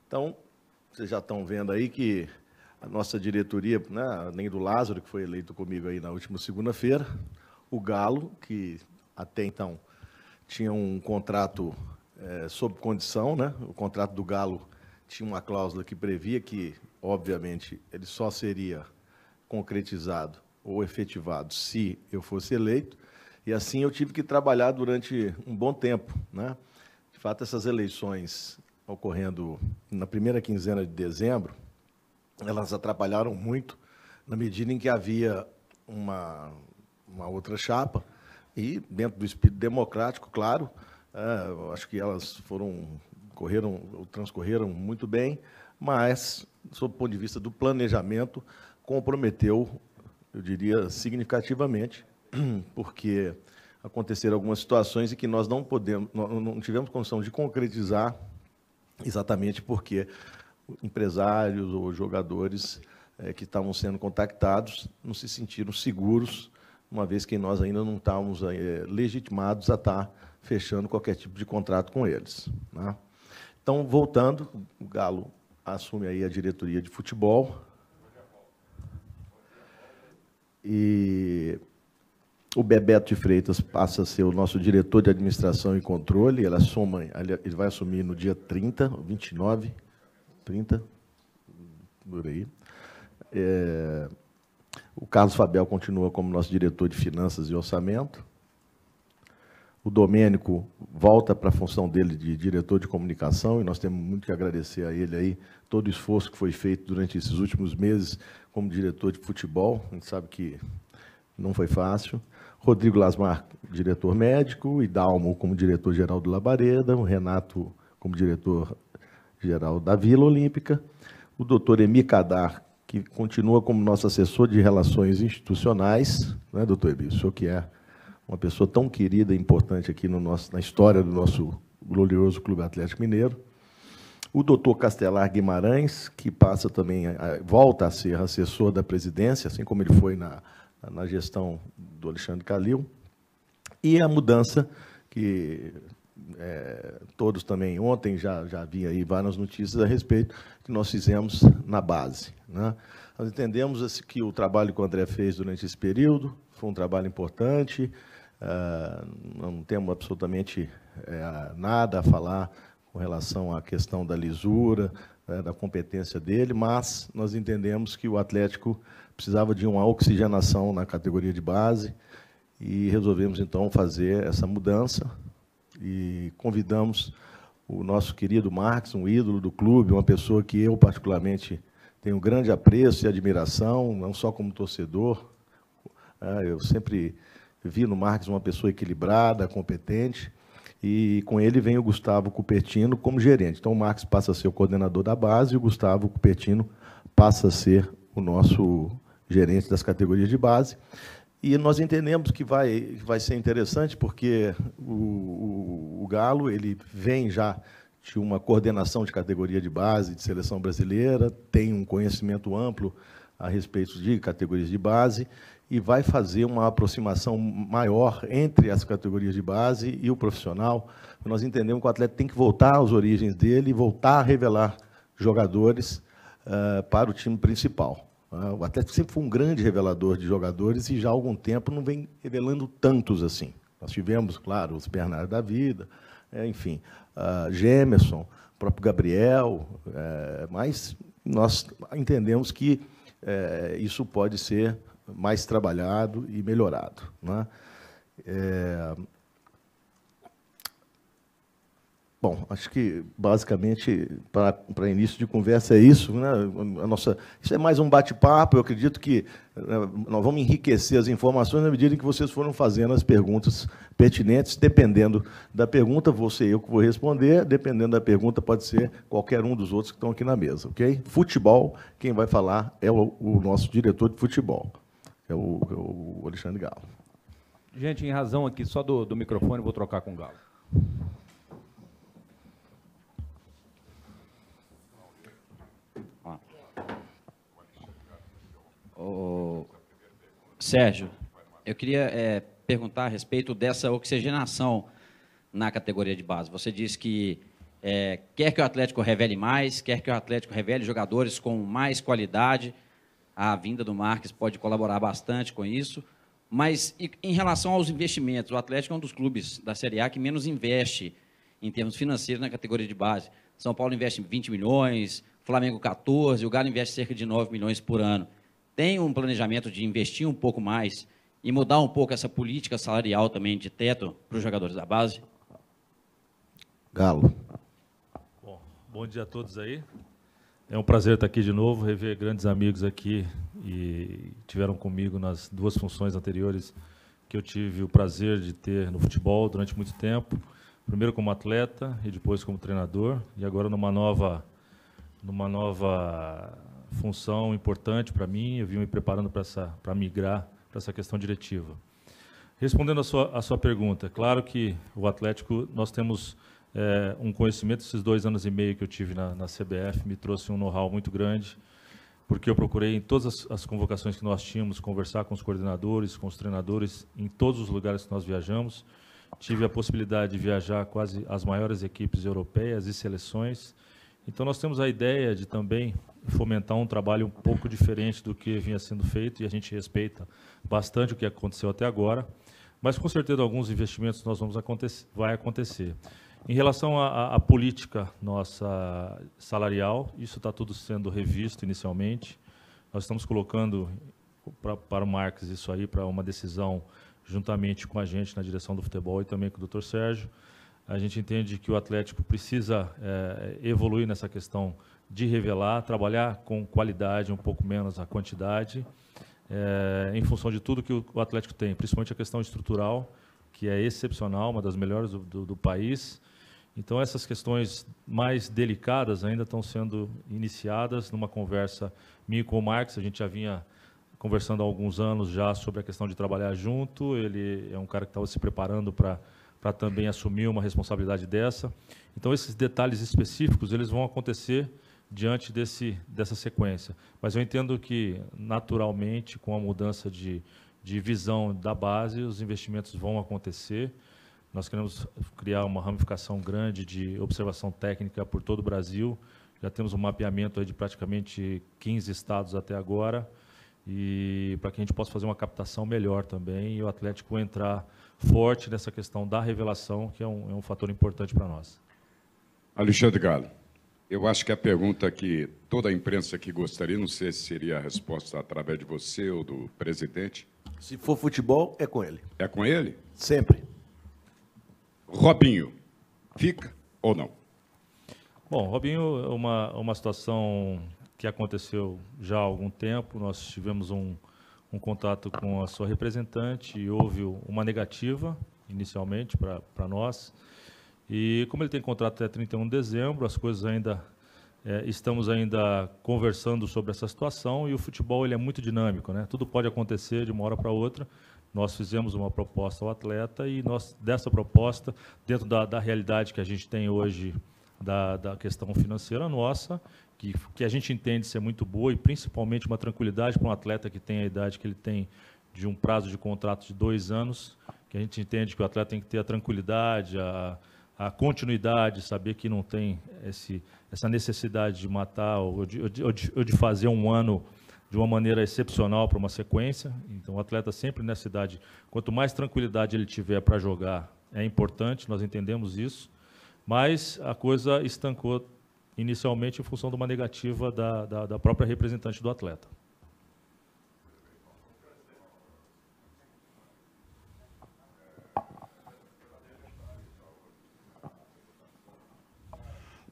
Então, vocês já estão vendo aí que a nossa diretoria, né, além do Lázaro, que foi eleito comigo aí na última segunda-feira, o Galo, que até então tinha um contrato sob condição, né? O contrato do Galo tinha uma cláusula que previa que, obviamente, ele só seria concretizado ou efetivado se eu fosse eleito, e assim eu tive que trabalhar durante um bom tempo, né? De fato, essas eleições ocorrendo na primeira quinzena de dezembro, elas atrapalharam muito, na medida em que havia uma outra chapa, e dentro do espírito democrático, claro, acho que elas transcorreram muito bem, mas, sob o ponto de vista do planejamento, comprometeu, eu diria, significativamente, porque aconteceram algumas situações em que nós não tivemos condição de concretizar, exatamente porque empresários ou jogadores que estavam sendo contactados não se sentiram seguros, uma vez que nós ainda não estávamos legitimados a estar fechando qualquer tipo de contrato com eles, né? Então, voltando, o Galo assume aí a diretoria de futebol, e o Bebeto de Freitas passa a ser o nosso diretor de administração e controle. Ele vai assumir no dia 30, 29, 30, por aí. O Carlos Fabel continua como nosso diretor de finanças e orçamento. O Domênico volta para a função dele de diretor de comunicação, e nós temos muito que agradecer a ele aí todo o esforço que foi feito durante esses últimos meses como diretor de futebol. A gente sabe que não foi fácil. Rodrigo Lasmar, diretor médico, Idalmo como diretor-geral do Labareda, o Renato como diretor-geral da Vila Olímpica, o doutor Emi Cadar, que continua como nosso assessor de relações institucionais, né, doutor Emi? O senhor que é uma pessoa tão querida e importante aqui na história do nosso glorioso Clube Atlético Mineiro. O doutor Castelar Guimarães, que passa também, volta a ser assessor da presidência, assim como ele foi na gestão do Alexandre Calil. E a mudança que todos também, ontem já havia aí várias notícias a respeito, que nós fizemos na base, né? Nós entendemos que o trabalho que o André fez durante esse período foi um trabalho importante, não temos absolutamente nada a falar com relação à questão da lisura, da competência dele, mas nós entendemos que o Atlético precisava de uma oxigenação na categoria de base e resolvemos, então, fazer essa mudança e convidamos o nosso querido Marques, um ídolo do clube, uma pessoa que eu, particularmente, tenho grande apreço e admiração, não só como torcedor. Eu sempre vi no Marques uma pessoa equilibrada, competente, e com ele vem o Gustavo Cupertino como gerente. Então, o Marques passa a ser o coordenador da base e o Gustavo Cupertino passa a ser o nosso gerente das categorias de base. E nós entendemos que vai ser interessante, porque o Galo ele vem já de uma coordenação de categoria de base, de seleção brasileira, tem um conhecimento amplo a respeito de categorias de base, e vai fazer uma aproximação maior entre as categorias de base e o profissional. Nós entendemos que o atleta tem que voltar às origens dele e voltar a revelar jogadores para o time principal. O Atlético sempre foi um grande revelador de jogadores e já há algum tempo não vem revelando tantos assim. Nós tivemos, claro, os Bernardo da vida, enfim, Gemerson, o próprio Gabriel, mas nós entendemos que isso pode ser mais trabalhado e melhorado, né? Bom, acho que, basicamente, para início de conversa é isso, né? Isso é mais um bate-papo. Eu acredito que nós vamos enriquecer as informações na medida em que vocês foram fazendo as perguntas pertinentes. Dependendo da pergunta, vou ser eu que vou responder. Dependendo da pergunta, pode ser qualquer um dos outros que estão aqui na mesa, ok? Futebol, quem vai falar é o nosso diretor de futebol, é o Alexandre Galo. Gente, em razão aqui só do microfone, vou trocar com o Galo. Sérgio, eu queria perguntar a respeito dessa oxigenação na categoria de base. Você disse que quer que o Atlético revele mais, quer que o Atlético revele jogadores com mais qualidade. A vinda do Marques pode colaborar bastante com isso. Mas, em relação aos investimentos, o Atlético é um dos clubes da Série A que menos investe em termos financeiros na categoria de base. São Paulo investe 20 milhões, Flamengo 14, o Galo investe cerca de 9 milhões por ano. Tem um planejamento de investir um pouco mais e mudar um pouco essa política salarial também de teto para os jogadores da base? Galo. Bom dia a todos aí. É um prazer estar aqui de novo, rever grandes amigos aqui e tiveram comigo nas duas funções anteriores que eu tive o prazer de ter no futebol durante muito tempo. Primeiro como atleta e depois como treinador, e agora numa nova função importante para mim. Eu vim me preparando para migrar para essa questão diretiva. Respondendo a sua pergunta, claro que o Atlético, nós temos um conhecimento. Esses 2 anos e meio que eu tive na CBF me trouxe um know-how muito grande, porque eu procurei em todas as convocações que nós tínhamos conversar com os coordenadores, com os treinadores, em todos os lugares que nós viajamos. Tive a possibilidade de viajar quase as maiores equipes europeias e seleções. Então, nós temos a ideia de também fomentar um trabalho um pouco diferente do que vinha sendo feito, e a gente respeita bastante o que aconteceu até agora, mas, com certeza, alguns investimentos vai acontecer. Em relação à política nossa salarial, isso está tudo sendo revisto inicialmente. Nós estamos colocando para o Marques isso aí, para uma decisão juntamente com a gente na direção do futebol e também com o Dr. Sérgio. A gente entende que o Atlético precisa evoluir nessa questão de revelar, trabalhar com qualidade, um pouco menos a quantidade, em função de tudo que o Atlético tem, principalmente a questão estrutural, que é excepcional, uma das melhores do país. Então, essas questões mais delicadas ainda estão sendo iniciadas numa conversa minha com o Marques. A gente já vinha conversando há alguns anos já sobre a questão de trabalhar junto. Ele é um cara que estava se preparando para também assumir uma responsabilidade dessa. Então, esses detalhes específicos eles vão acontecer diante dessa sequência. Mas eu entendo que, naturalmente, com a mudança de visão da base, os investimentos vão acontecer. Nós queremos criar uma ramificação grande de observação técnica por todo o Brasil. Já temos um mapeamento aí de praticamente 15 estados até agora, e para que a gente possa fazer uma captação melhor também, e o Atlético entrar forte nessa questão da revelação, que é um fator importante para nós. Alexandre Galo, eu acho que a pergunta que toda a imprensa aqui gostaria, não sei se seria a resposta através de você ou do presidente. Se for futebol, é com ele. É com ele? Sempre. Robinho, fica ou não? Bom, Robinho é uma situação que aconteceu já há algum tempo. Nós tivemos um contato com a sua representante e houve uma negativa, inicialmente, para nós. E como ele tem contrato até 31 de dezembro, as coisas ainda... estamos ainda conversando sobre essa situação, e o futebol ele é muito dinâmico, né? Tudo pode acontecer de uma hora para outra. Nós fizemos uma proposta ao atleta e dessa proposta, dentro da realidade que a gente tem hoje, da questão financeira nossa, que a gente entende ser muito boa, e principalmente uma tranquilidade para um atleta que tem a idade que ele tem, de um prazo de contrato de 2 anos, que a gente entende que o atleta tem que ter a tranquilidade, a continuidade, saber que não tem essa necessidade de matar ou de fazer um ano de uma maneira excepcional para uma sequência. Então, o atleta sempre nessa idade, quanto mais tranquilidade ele tiver para jogar, é importante, nós entendemos isso, mas a coisa estancou inicialmente em função de uma negativa da própria representante do atleta.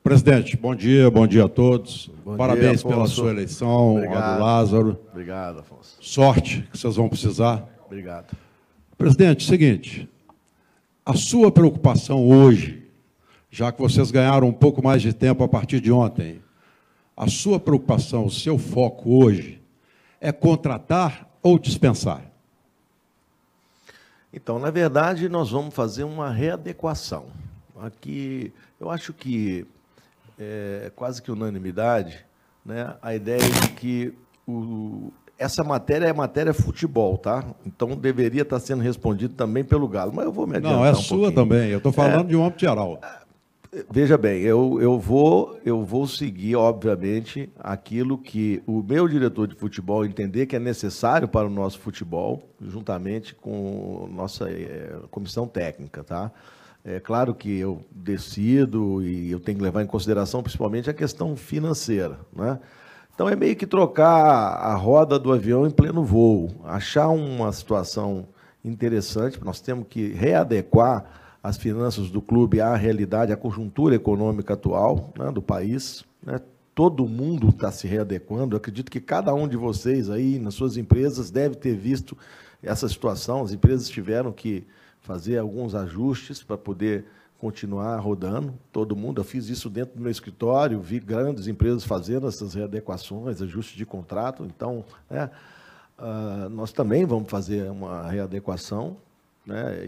Presidente, bom dia a todos. Parabéns pela sua eleição, ao Lázaro. Obrigado, Afonso. Sorte que vocês vão precisar. Obrigado. Presidente, seguinte, a sua preocupação hoje, já que vocês ganharam um pouco mais de tempo a partir de ontem, a sua preocupação, o seu foco hoje é contratar ou dispensar? Então, na verdade, nós vamos fazer uma readequação. Aqui, eu acho que é quase que unanimidade, né, a ideia de que essa matéria é matéria futebol, tá? Então, deveria estar sendo respondido também pelo Galo, mas eu vou me adiantar Não, é sua também, eu estou falando de um âmbito geral. Veja bem, eu vou seguir, obviamente, aquilo que o meu diretor de futebol entender que é necessário para o nosso futebol, juntamente com nossa comissão técnica, tá? É claro que eu decido e eu tenho que levar em consideração principalmente a questão financeira, né? Então é meio que trocar a roda do avião em pleno voo, achar uma situação interessante, nós temos que readequar as finanças do clube à realidade, à conjuntura econômica atual, né, do país, né? Todo mundo está se readequando. Eu acredito que cada um de vocês aí, nas suas empresas, deve ter visto essa situação. As empresas tiveram que fazer alguns ajustes para poder continuar rodando. Todo mundo, eu fiz isso dentro do meu escritório, vi grandes empresas fazendo essas readequações, ajustes de contrato. Então, né, nós também vamos fazer uma readequação, né,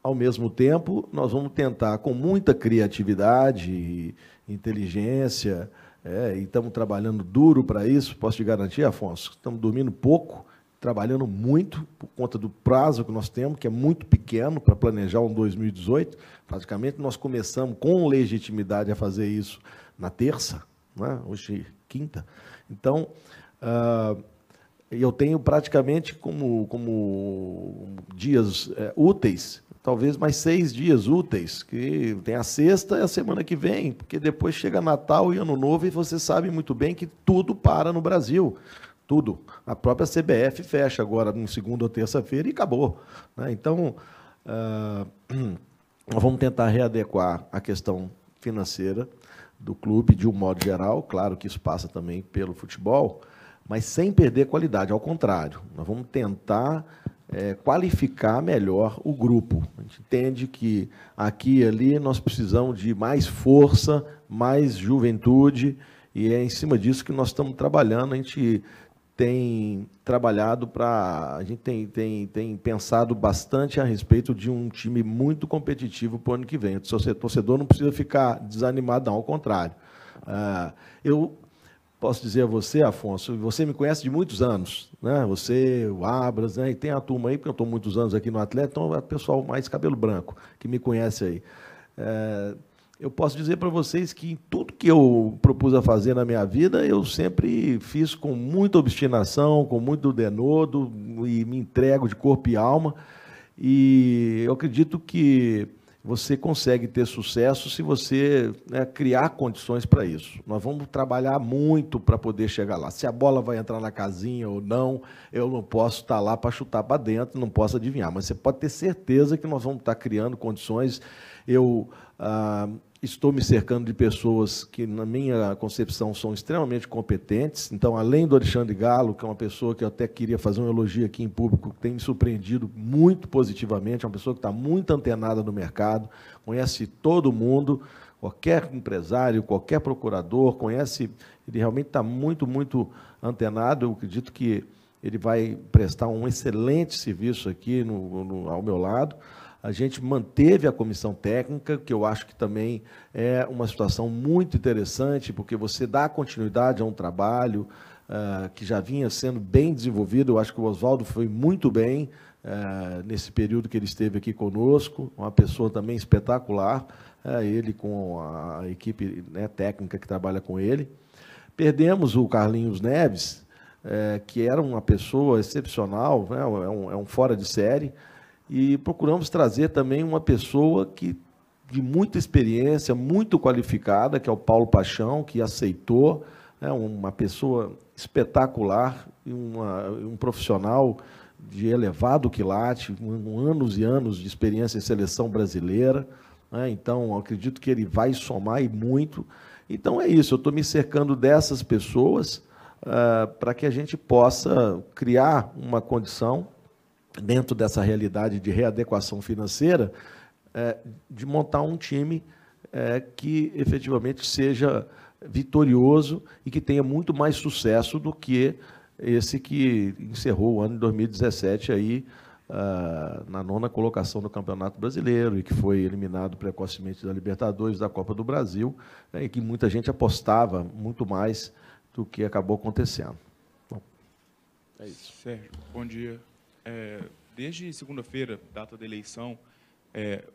ao mesmo tempo, nós vamos tentar, com muita criatividade e inteligência, e estamos trabalhando duro para isso, posso te garantir, Afonso, estamos dormindo pouco, trabalhando muito, por conta do prazo que nós temos, que é muito pequeno para planejar um 2018. Praticamente, nós começamos com legitimidade a fazer isso na terça, né? Hoje quinta. Então, eu tenho praticamente como dias úteis, talvez mais 6 dias úteis, que tem a sexta e a semana que vem, porque depois chega Natal e Ano Novo e você sabe muito bem que tudo para no Brasil, tudo. A própria CBF fecha agora em segunda ou terça-feira e acabou, né? Então, nós vamos tentar readequar a questão financeira do clube de um modo geral, claro que isso passa também pelo futebol, mas sem perder qualidade, ao contrário. Nós vamos tentar qualificar melhor o grupo. A gente entende que aqui e ali nós precisamos de mais força, mais juventude, e é em cima disso que nós estamos trabalhando. A gente tem trabalhado para... A gente tem pensado bastante a respeito de um time muito competitivo para o ano que vem. O torcedor não precisa ficar desanimado, não, ao contrário. Eu posso dizer a você, Afonso, você me conhece de muitos anos, né? Você, o Abras, né? E tem a turma aí, porque eu estou muitos anos aqui no Atlético, então é o pessoal mais cabelo branco que me conhece aí. Eu posso dizer para vocês que tudo que eu propus a fazer na minha vida, eu sempre fiz com muita obstinação, com muito denodo, e me entrego de corpo e alma. E eu acredito que você consegue ter sucesso se você, né, criar condições para isso. Nós vamos trabalhar muito para poder chegar lá. Se a bola vai entrar na casinha ou não, eu não posso estar lá para chutar para dentro, não posso adivinhar. Mas você pode ter certeza que nós vamos estar criando condições. Eu estou me cercando de pessoas que, na minha concepção, são extremamente competentes. Então, além do Alexandre Galo, que é uma pessoa que eu até queria fazer um elogio aqui em público, que tem me surpreendido muito positivamente, é uma pessoa que está muito antenada no mercado, conhece todo mundo, qualquer empresário, qualquer procurador, conhece, ele realmente está muito, muito antenado. Eu acredito que ele vai prestar um excelente serviço aqui ao meu lado. A gente manteve a comissão técnica, que eu acho que também é uma situação muito interessante, porque você dá continuidade a um trabalho que já vinha sendo bem desenvolvido. Eu acho que o Oswaldo foi muito bem nesse período que ele esteve aqui conosco, uma pessoa também espetacular, ele com a equipe, né, técnica que trabalha com ele. Perdemos o Carlinhos Neves, que era uma pessoa excepcional, né, é um fora de série, e procuramos trazer também uma pessoa de muita experiência, muito qualificada, que é o Paulo Paixão, que aceitou, né, uma pessoa espetacular, um profissional de elevado quilate, com anos e anos de experiência em seleção brasileira, né? Então, acredito que ele vai somar e muito. Então, é isso, eu estou me cercando dessas pessoas para que a gente possa criar uma condição, dentro dessa realidade de readequação financeira, de montar um time que efetivamente seja vitorioso e que tenha muito mais sucesso do que esse que encerrou o ano de 2017 aí, na 9ª colocação do Campeonato Brasileiro e que foi eliminado precocemente da Libertadores, da Copa do Brasil, e que muita gente apostava muito mais do que acabou acontecendo. Bom, é isso. Sérgio, bom dia. Desde segunda-feira, data da eleição,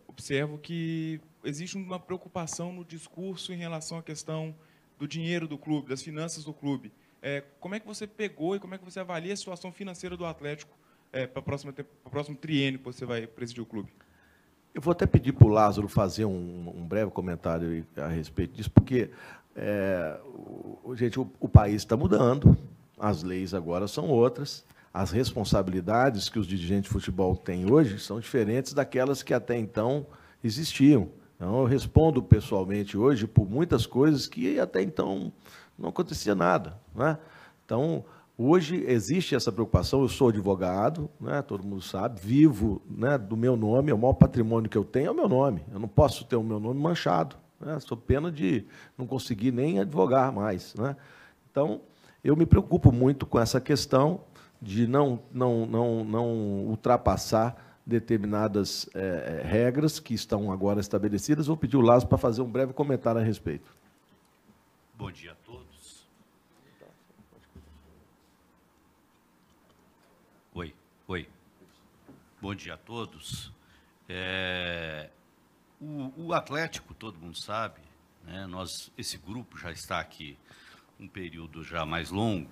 observo que existe uma preocupação no discurso em relação à questão do dinheiro do clube, das finanças do clube. Como é que você pegou e como é que você avalia a situação financeira do Atlético para o próximo triênio que você vai presidir o clube? Eu vou até pedir para o Lázaro fazer um breve comentário a respeito disso, porque, gente, o país está mudando, as leis agora são outras, as responsabilidades que os dirigentes de futebol têm hoje são diferentes daquelas que até então existiam. Então, eu respondo pessoalmente hoje por muitas coisas que até então não acontecia nada, né? Então, hoje existe essa preocupação. Eu sou advogado, né, todo mundo sabe, vivo, né, do meu nome, o maior patrimônio que eu tenho é o meu nome. Eu não posso ter o meu nome manchado, né? Sou pena de não conseguir nem advogar mais, né? Então, eu me preocupo muito com essa questão de não ultrapassar determinadas regras que estão agora estabelecidas. Vou pedir o Lázaro para fazer um breve comentário a respeito. Bom dia a todos. Oi. Bom dia a todos. O Atlético, todo mundo sabe, né, esse grupo já está aqui um período já mais longo.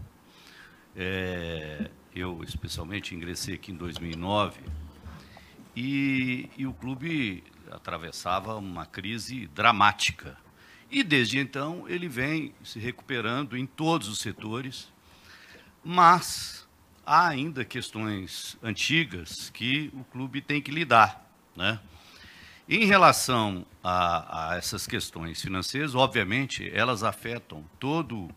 Eu, especialmente, ingressei aqui em 2009 e o clube atravessava uma crise dramática. E, desde então, ele vem se recuperando em todos os setores, mas há ainda questões antigas que o clube tem que lidar, né? Em relação a essas questões financeiras, obviamente, elas afetam todo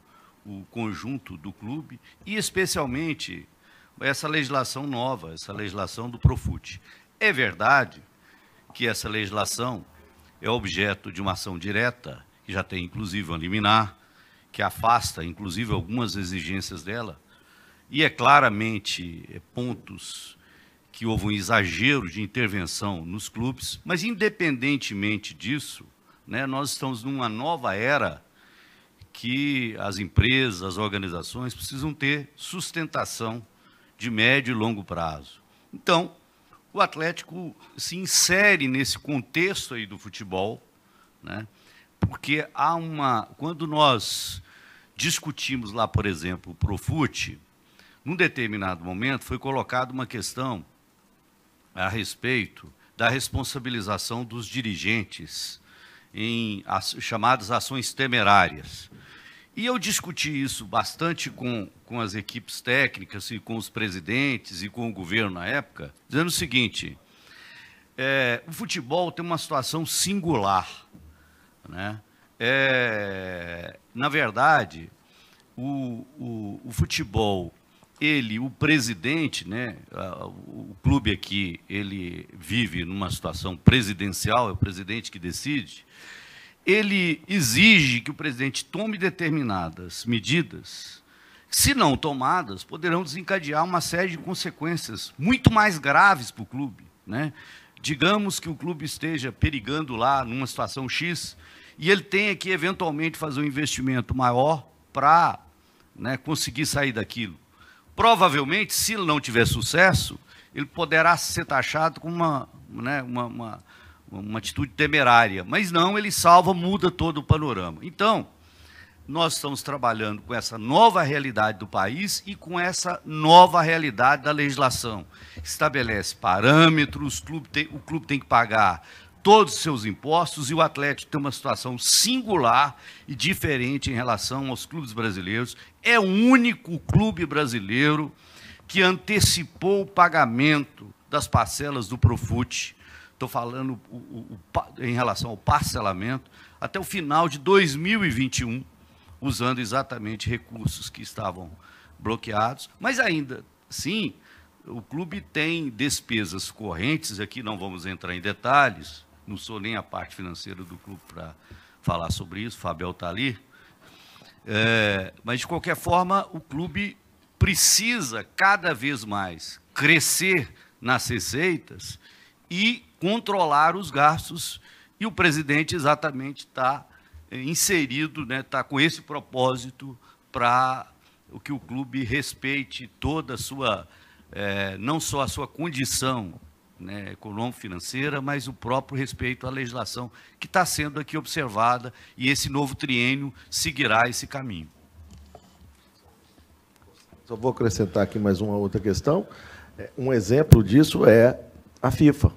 o conjunto do clube e, especialmente, essa legislação nova, essa legislação do Profut. É verdade que essa legislação é objeto de uma ação direta, que já tem, inclusive, uma liminar, que afasta, inclusive, algumas exigências dela, e é claramente pontos que houve um exagero de intervenção nos clubes, mas, independentemente disso, né, nós estamos numa nova era que as empresas, as organizações precisam ter sustentação de médio e longo prazo. Então, o Atlético se insere nesse contexto aí do futebol, né? Porque quando nós discutimos lá, por exemplo, o Profut, num determinado momento foi colocada uma questão a respeito da responsabilização dos dirigentes em chamadas ações temerárias. E eu discuti isso bastante com as equipes técnicas e com os presidentes e com o governo na época, dizendo o seguinte: o futebol tem uma situação singular, né? Na verdade, o futebol, o presidente, né, o clube aqui, ele vive numa situação presidencial, é o presidente que decide. Ele exige que o presidente tome determinadas medidas, se não tomadas, poderão desencadear uma série de consequências muito mais graves para o clube, né? Digamos que o clube esteja perigando lá numa situação X e ele tenha que, eventualmente, fazer um investimento maior para, né, conseguir sair daquilo. Provavelmente, se ele não tiver sucesso, ele poderá ser taxado como uma atitude temerária, mas não, ele salva, muda todo o panorama. Então, nós estamos trabalhando com essa nova realidade do país e com essa nova realidade da legislação. Estabelece parâmetros, o clube tem que pagar todos os seus impostos e o Atlético tem uma situação singular e diferente em relação aos clubes brasileiros. É o único clube brasileiro que antecipou o pagamento das parcelas do Profut. Estou falando em relação ao parcelamento, até o final de 2021, usando exatamente recursos que estavam bloqueados. Mas ainda assim, o clube tem despesas correntes, aqui não vamos entrar em detalhes, não sou nem a parte financeira do clube para falar sobre isso, o Fabiel está ali. Mas, de qualquer forma, o clube precisa cada vez mais crescer nas receitas e controlar os gastos, e o presidente exatamente está inserido, né, está com esse propósito para que o clube respeite toda a sua, não só a sua condição né, econômico-financeira, mas o próprio respeito à legislação que está sendo aqui observada, e esse novo triênio seguirá esse caminho. Só vou acrescentar aqui mais uma outra questão. Um exemplo disso é a FIFA.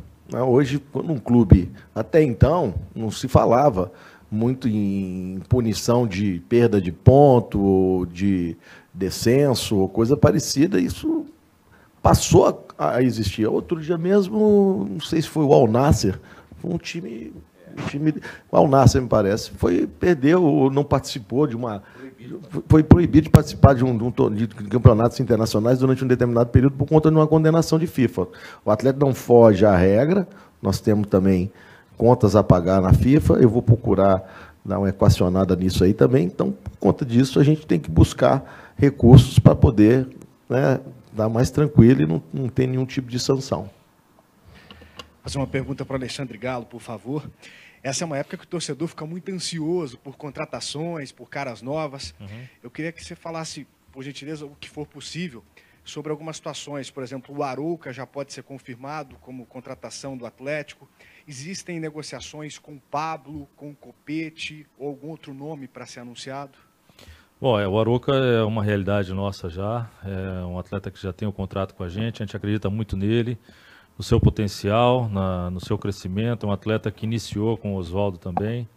Hoje, quando um clube, até então, não se falava muito em punição de perda de ponto, ou de descenso, ou coisa parecida, isso passou a existir. Outro dia mesmo, não sei se foi o Al Nassr, foi um time o Al Nassr, me parece, perdeu, ou não participou de uma... Foi proibido de participar de campeonatos internacionais durante um determinado período por conta de uma condenação de FIFA. O atleta não foge à regra, nós temos também contas a pagar na FIFA, eu vou procurar dar uma equacionada nisso aí também, então, por conta disso, a gente tem que buscar recursos para poder, né, dar mais tranquilo e não ter nenhum tipo de sanção. Vou fazer uma pergunta para o Alexandre Galo, por favor. Essa é uma época que o torcedor fica muito ansioso por contratações, por caras novas. Eu queria que você falasse, por gentileza, o que for possível, sobre algumas situações. Por exemplo, o Arouca já pode ser confirmado como contratação do Atlético. Existem negociações com o Pablo, com o Copete, ou algum outro nome para ser anunciado? Bom, o Arouca é uma realidade nossa já. É um atleta que já tem um contrato com a gente acredita muito nele, no seu potencial, no seu crescimento. É um atleta que iniciou com o Oswaldo também.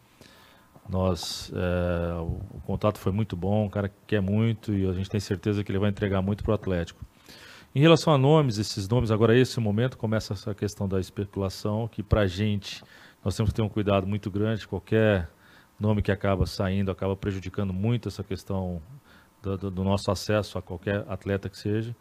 O contato foi muito bom, um cara que quer muito e a gente tem certeza que ele vai entregar muito para o Atlético. Em relação a nomes, esses nomes, agora esse momento começa essa questão da especulação, que para a gente, nós temos que ter um cuidado muito grande. Qualquer nome que acaba saindo acaba prejudicando muito essa questão do nosso acesso a qualquer atleta que seja.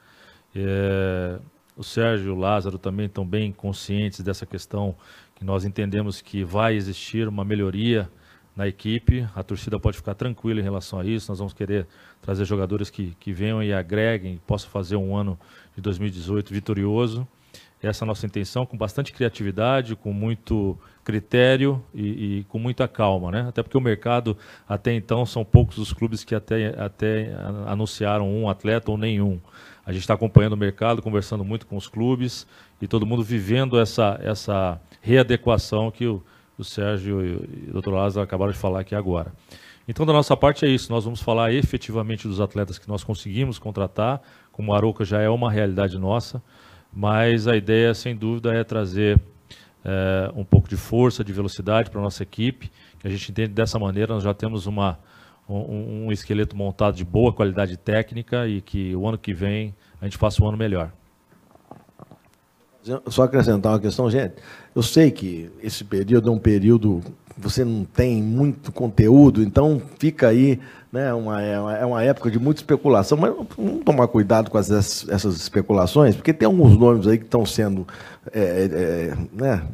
O Sérgio e o Lázaro também estão bem conscientes dessa questão, que nós entendemos que vai existir uma melhoria na equipe. A torcida pode ficar tranquila em relação a isso. Nós vamos querer trazer jogadores que venham e agreguem, possam fazer um ano de 2018 vitorioso. Essa é a nossa intenção, com bastante criatividade, com muito critério e com muita calma, né? Até porque o mercado, até então, são poucos os clubes que até anunciaram um atleta ou nenhum. A gente está acompanhando o mercado, conversando muito com os clubes e todo mundo vivendo essa readequação que o Sérgio e o Dr. Lázaro acabaram de falar aqui agora. Então, da nossa parte é isso. Nós vamos falar efetivamente dos atletas que nós conseguimos contratar, como o Arouca já é uma realidade nossa, mas a ideia, sem dúvida, é trazer um pouco de força, de velocidade para a nossa equipe, que a gente entende dessa maneira, nós já temos um esqueleto montado de boa qualidade técnica e que o ano que vem a gente faça um ano melhor. Só acrescentar uma questão, gente. Eu sei que esse período é um período que você não tem muito conteúdo, então fica aí, né, é uma época de muita especulação, mas vamos tomar cuidado com essas especulações, porque tem alguns nomes aí que estão sendo né,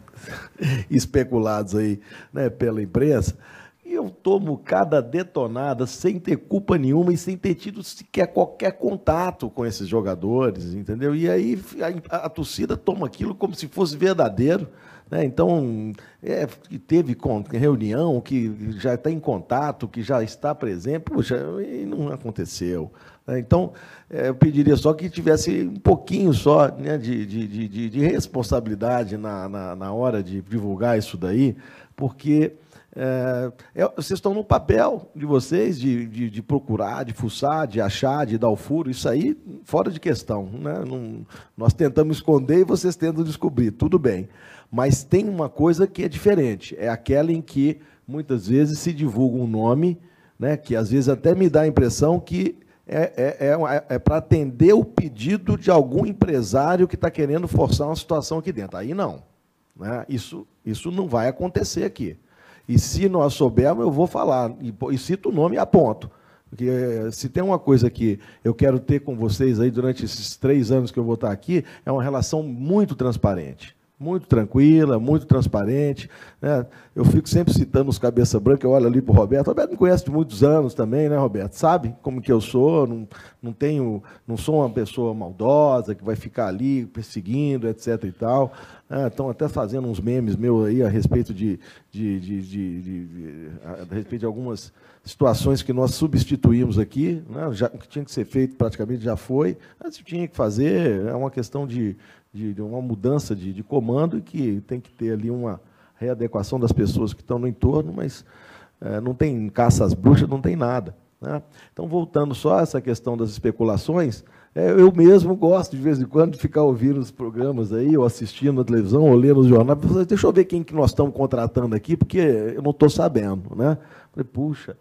especulados aí, né, pela imprensa. E eu tomo cada detonada sem ter culpa nenhuma e sem ter tido sequer qualquer contato com esses jogadores, entendeu? E aí a torcida toma aquilo como se fosse verdadeiro, né? Então, que teve reunião, que já está em contato, que já está presente, poxa, e não aconteceu. Então, eu pediria só que tivesse um pouquinho só, né, de responsabilidade na hora de divulgar isso daí, porque... vocês estão no papel de vocês, de procurar, de fuçar, de achar, de dar o furo, isso aí fora de questão, né? Nós tentamos esconder e vocês tentam descobrir, tudo bem. Mas tem uma coisa que é diferente, é aquela em que muitas vezes se divulga um nome, né, que às vezes até me dá a impressão que é para atender o pedido de algum empresário que está querendo forçar uma situação aqui dentro. Aí não, né? Isso não vai acontecer aqui. E se nós soubermos, eu vou falar, e cito o nome e aponto. Porque se tem uma coisa que eu quero ter com vocês aí durante esses 3 anos que eu vou estar aqui, é uma relação muito transparente, muito tranquila, muito transparente, né? Eu fico sempre citando os cabeça branca, eu olho ali para o Roberto. O Roberto me conhece de muitos anos também, né, Roberto? Sabe como que eu sou, não sou uma pessoa maldosa, que vai ficar ali perseguindo, etc. e tal. Estão até fazendo uns memes meus aí a respeito a respeito de algumas situações que nós substituímos aqui, né? Já, o que tinha que ser feito praticamente já foi, mas o que tinha que fazer é uma questão de uma mudança de comando e que tem que ter ali uma readequação das pessoas que estão no entorno, mas não tem caça às bruxas, não tem nada, né? Então, voltando só a essa questão das especulações, eu mesmo gosto, de vez em quando, de ficar ouvindo os programas aí, ou assistindo na televisão, ou lendo os jornais. Deixa eu ver quem que nós estamos contratando aqui, porque eu não estou sabendo, né? Falei, puxa.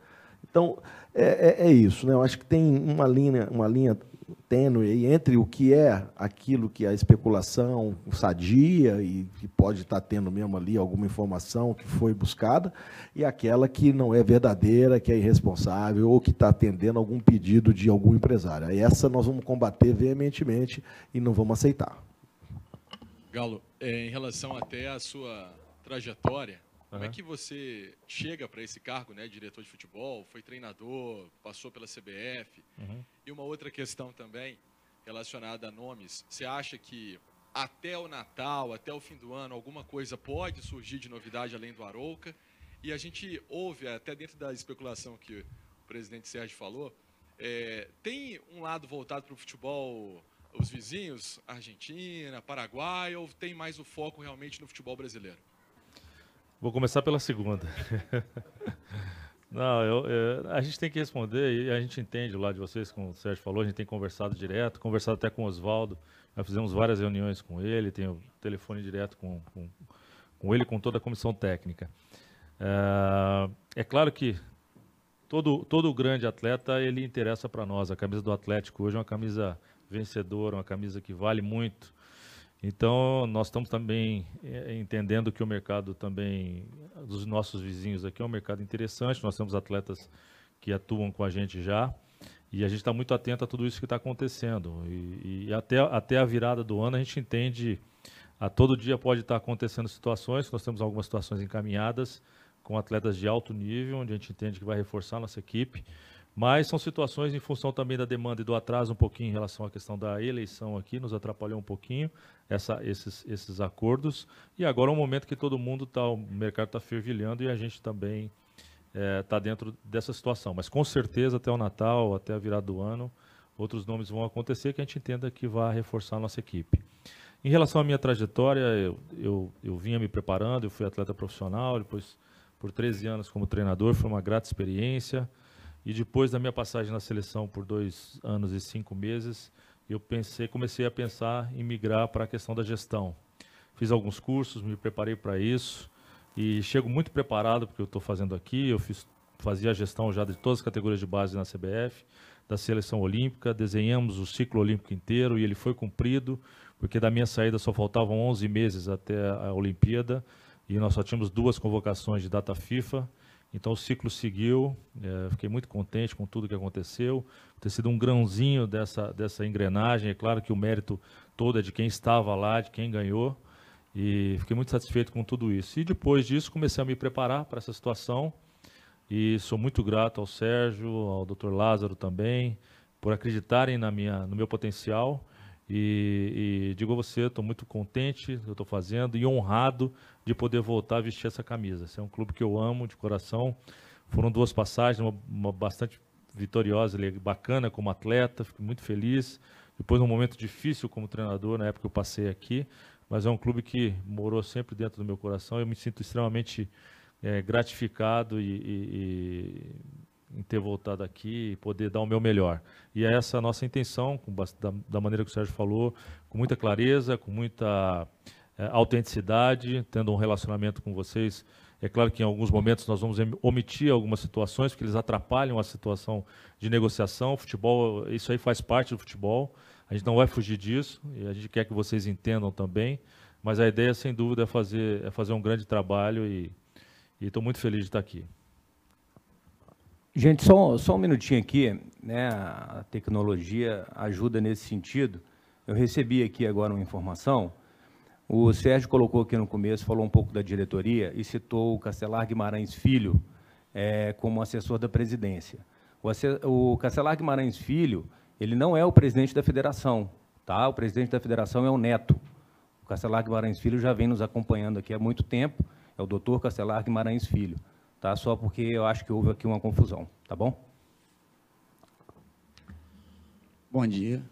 Então, é isso, né? Eu acho que tem uma linha tênue aí entre o que é aquilo que é a especulação sadia e que pode estar tendo mesmo ali alguma informação que foi buscada e aquela que não é verdadeira, que é irresponsável ou que está atendendo algum pedido de algum empresário. Aí essa nós vamos combater veementemente e não vamos aceitar. Galo, em relação até à sua trajetória, como é que você chega para esse cargo, né, diretor de futebol, foi treinador, passou pela CBF? E uma outra questão também relacionada a nomes, você acha que até o Natal, até o fim do ano, alguma coisa pode surgir de novidade além do Arouca? E a gente ouve, até dentro da especulação que o presidente Sérgio falou, tem um lado voltado para o futebol, os vizinhos, Argentina, Paraguai, ou tem mais o foco realmente no futebol brasileiro? Vou começar pela segunda. Não, a gente tem que responder e a gente entende o lado de vocês, como o Sérgio falou, a gente tem conversado direto, conversado até com o Oswaldo, nós fizemos várias reuniões com ele, tem o telefone direto com ele, com toda a comissão técnica. É claro que todo grande atleta, ele interessa para nós. A camisa do Atlético hoje é uma camisa vencedora, uma camisa que vale muito. Então, nós estamos também entendendo que o mercado também, dos nossos vizinhos aqui, é um mercado interessante. Nós temos atletas que atuam com a gente já, e a gente está muito atento a tudo isso que está acontecendo. E até a virada do ano, a gente entende, a todo dia pode estar acontecendo situações, nós temos algumas situações encaminhadas, com atletas de alto nível, onde a gente entende que vai reforçar a nossa equipe, mas são situações em função também da demanda e do atraso um pouquinho em relação à questão da eleição aqui, nos atrapalhou um pouquinho esses acordos. E agora é um momento que todo mundo o mercado está fervilhando e a gente também está dentro dessa situação. Mas com certeza até o Natal, até a virada do ano, outros nomes vão acontecer que a gente entenda que vai reforçar a nossa equipe. Em relação à minha trajetória, eu vinha me preparando, eu fui atleta profissional, depois por 13 anos como treinador, foi uma grata experiência. E depois da minha passagem na seleção por 2 anos e 5 meses, comecei a pensar em migrar para a questão da gestão. Fiz alguns cursos, me preparei para isso e chego muito preparado porque eu estou fazendo aqui. Eu fazia a gestão já de todas as categorias de base na CBF, da seleção olímpica, desenhamos o ciclo olímpico inteiro e ele foi cumprido, porque da minha saída só faltavam 11 meses até a Olimpíada e nós só tínhamos 2 convocações de data FIFA. Então o ciclo seguiu, fiquei muito contente com tudo que aconteceu, ter sido um grãozinho dessa engrenagem. É claro que o mérito todo é de quem estava lá, de quem ganhou, e fiquei muito satisfeito com tudo isso. E depois disso comecei a me preparar para essa situação, e sou muito grato ao Sérgio, ao Dr. Lázaro também, por acreditarem no meu potencial. E digo a você, estou muito contente do que eu estou fazendo e honrado de poder voltar a vestir essa camisa. Esse é um clube que eu amo de coração. Foram 2 passagens, uma bastante vitoriosa, bacana como atleta, fico muito feliz. Depois, num momento difícil como treinador, na época que eu passei aqui, mas é um clube que morou sempre dentro do meu coração. Eu me sinto extremamente gratificado em ter voltado aqui e poder dar o meu melhor. E é essa a nossa intenção, da maneira que o Sérgio falou, com muita clareza, com muita autenticidade, tendo um relacionamento com vocês. É claro que em alguns momentos nós vamos omitir algumas situações, porque eles atrapalham a situação de negociação. Futebol, isso aí faz parte do futebol, a gente não vai fugir disso, e a gente quer que vocês entendam também, mas a ideia, sem dúvida, é fazer um grande trabalho e estou muito feliz de estar aqui. Gente, só um minutinho aqui, né? A tecnologia ajuda nesse sentido. Eu recebi aqui agora uma informação. O Sérgio colocou aqui no começo, falou um pouco da diretoria e citou o Castelar Guimarães Filho como assessor da presidência. O Castelar Guimarães Filho, ele não é o presidente da federação, tá? O presidente da federação é o Neto. Castelar Guimarães Filho já vem nos acompanhando aqui há muito tempo, é o doutor Castelar Guimarães Filho, tá? Só porque eu acho que houve aqui uma confusão, tá bom? Bom dia.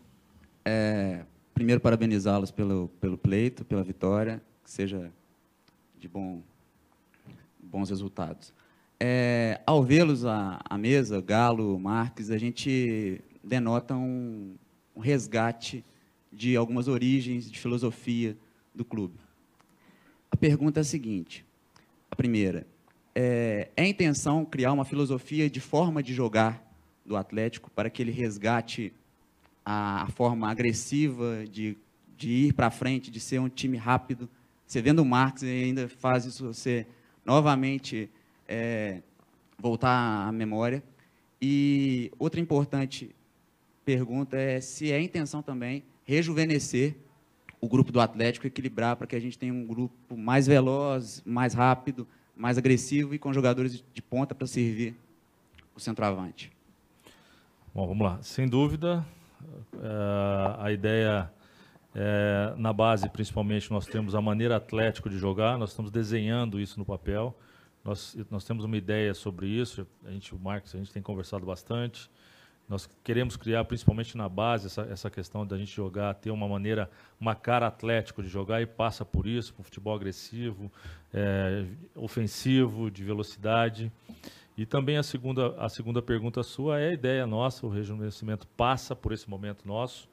Primeiro, parabenizá-los pelo pleito, pela vitória, que seja de bons resultados. Ao vê-los à mesa, Galo, Marques, a gente denota um resgate de algumas origens de filosofia do clube. A pergunta é a seguinte, a primeira, é a intenção criar uma filosofia de forma de jogar do Atlético para que ele resgate a forma agressiva de ir para frente, de ser um time rápido? Você vendo o Marques, ele ainda faz isso, você novamente voltar à memória. E outra importante pergunta é se é a intenção também rejuvenescer o grupo do Atlético, equilibrar para que a gente tenha um grupo mais veloz, mais rápido, mais agressivo e com jogadores de ponta para servir o centroavante. Bom, vamos lá. Sem dúvida, a ideia, na base, principalmente, nós temos a maneira Atlético de jogar, nós estamos desenhando isso no papel, nós temos uma ideia sobre isso, o Marcos, a gente tem conversado bastante, nós queremos criar, principalmente na base, essa questão da gente jogar, ter uma cara Atlético de jogar, e passa por isso, por futebol agressivo, ofensivo, de velocidade. E também a segunda pergunta sua é a ideia nossa, o rejuvenescimento passa por esse momento nosso.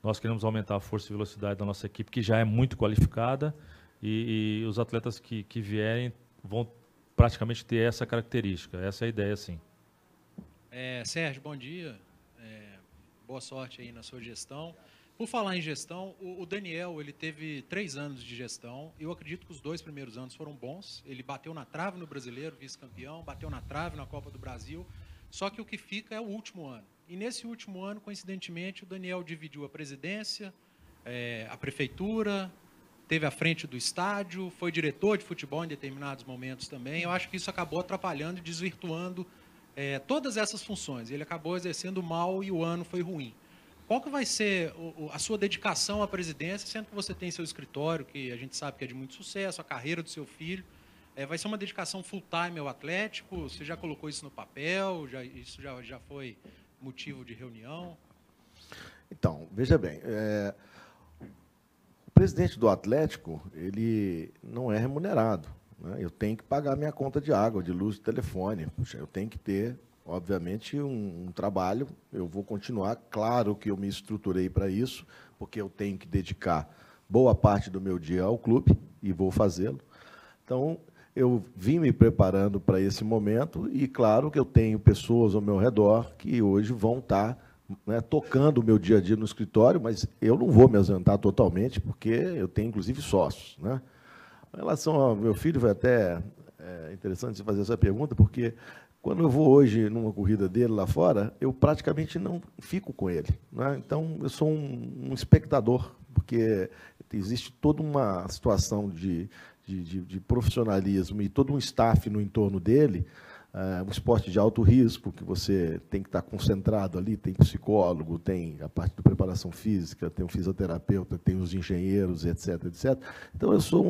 Nós queremos aumentar a força e velocidade da nossa equipe, que já é muito qualificada, e os atletas que vierem vão praticamente ter essa característica. Essa é a ideia, sim. Sérgio, bom dia. Boa sorte aí na sua gestão. Por falar em gestão, o Daniel, ele teve 3 anos de gestão. Eu acredito que os 2 primeiros anos foram bons. Ele bateu na trave no Brasileiro, vice-campeão, bateu na trave na Copa do Brasil. Só que o que fica é o último ano. E nesse último ano, coincidentemente, o Daniel dividiu a presidência, a prefeitura, teve à frente do estádio, foi diretor de futebol em determinados momentos também. Eu acho que isso acabou atrapalhando e desvirtuando todas essas funções. Ele acabou exercendo mal e o ano foi ruim. Qual que vai ser a sua dedicação à presidência, sendo que você tem seu escritório, que a gente sabe que é de muito sucesso, a carreira do seu filho? Vai ser uma dedicação full-time ao Atlético? Você já colocou isso no papel? Isso já foi motivo de reunião? Então, veja bem, o presidente do Atlético, ele não é remunerado, né? Eu tenho que pagar minha conta de água, de luz, de telefone. Puxa, eu tenho que ter, obviamente, um trabalho. Eu vou continuar, claro que eu me estruturei para isso, porque eu tenho que dedicar boa parte do meu dia ao clube, e vou fazê-lo. Então, eu vim me preparando para esse momento, e claro que eu tenho pessoas ao meu redor que hoje vão estar, né, tocando o meu dia a dia no escritório, mas eu não vou me ausentar totalmente, porque eu tenho, inclusive, sócios, né? Em relação ao meu filho, foi até interessante você fazer essa pergunta, porque quando eu vou hoje numa corrida dele lá fora, eu praticamente não fico com ele, né? Então, eu sou um espectador, porque existe toda uma situação de profissionalismo e todo um staff no entorno dele, um esporte de alto risco, que você tem que estar concentrado ali, tem psicólogo, tem a parte de preparação física, tem um fisioterapeuta, tem os engenheiros, etc, etc. Então, eu sou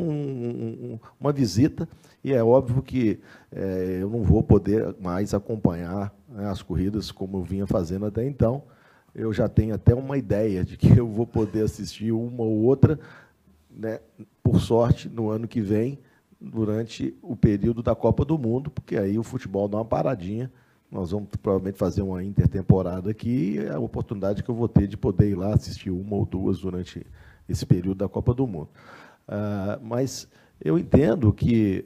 uma visita, e é óbvio que eu não vou poder mais acompanhar, né, as corridas como eu vinha fazendo até então. Eu já tenho até uma ideia de que eu vou poder assistir uma ou outra, né, por sorte, no ano que vem, durante o período da Copa do Mundo, porque aí o futebol dá uma paradinha. Nós vamos provavelmente fazer uma intertemporada aqui, e é a oportunidade que eu vou ter de poder ir lá assistir uma ou duas durante esse período da Copa do Mundo. Mas eu entendo que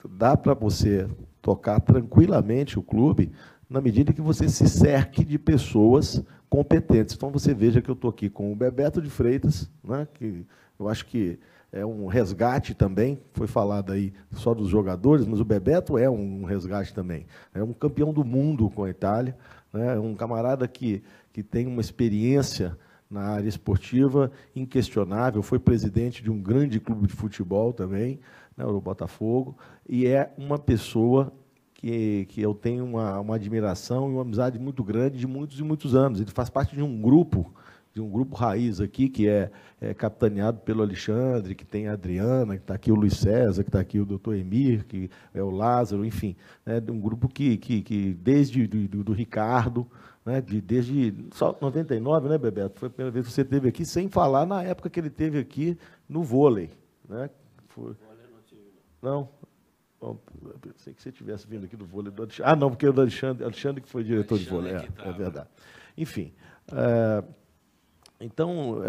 dá para você tocar tranquilamente o clube na medida que você se cerque de pessoas competentes. Então, você veja que eu estou aqui com o Bebeto de Freitas, né, que eu acho que é um resgate também, foi falado aí só dos jogadores, mas o Bebeto é um resgate também. É um campeão do mundo com a Itália, né? É um camarada que tem uma experiência na área esportiva inquestionável, foi presidente de um grande clube de futebol também, né, o Botafogo, e é uma pessoa que eu tenho uma admiração e uma amizade muito grande de muitos e muitos anos. Ele faz parte de um grupo de um grupo raiz aqui, que é capitaneado pelo Alexandre, que tem a Adriana, que está aqui o Luiz César, que está aqui o doutor Emir, que é o Lázaro, enfim, né, de um grupo que desde do Ricardo, né, desde só 99, né, Bebeto? Foi a primeira vez que você esteve aqui, sem falar na época que ele esteve aqui no vôlei. Né? Não? Bom, pensei que você tivesse vindo aqui do vôlei do Alexandre. Ah, não, porque o do Alexandre que foi diretor de vôlei. É verdade. Enfim. Então,